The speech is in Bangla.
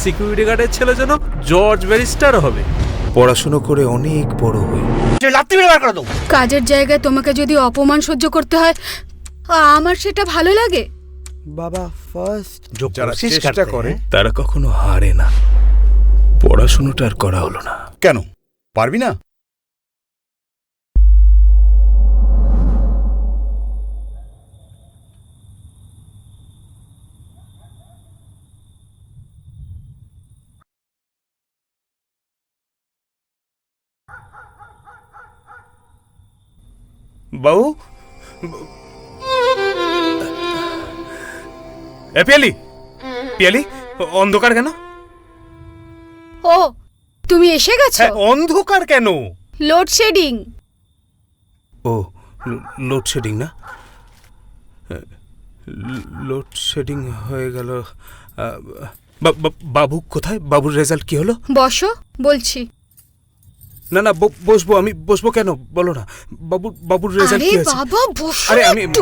সিকিউরিটি গার্ডের ছেলে যেন জর্জ ব্যারিস্টার হবে। পড়াশুনো করে অনেক বড় হয়ে কাজের জায়গায় তোমাকে যদি অপমান সহ্য করতে হয়, আমার সেটা ভালো লাগে? বাবা ফার্স্ট যারা চেষ্টা করে তারা কখনো হারে না। পড়াশুনোটা আর করা হলো না। কেন পারবি না? বাবু, পিয়ালি পিয়ালি, অন্ধকার কেন? ও, তুমি এসে গেছো? অন্ধকার কেন? লোডশেডিং। ও, লোডশেডিং না? লোডশেডিং হয়ে গেল। বাবু কোথায়? বাবুর রেজাল্ট কি হলো? বসো, বলছি। না না, বসবো। আমি বসবো কেন বলো না। বাবুর রেজাল্ট কি হয়েছে? আরে বাবা, বসো। আরে আমি একটু।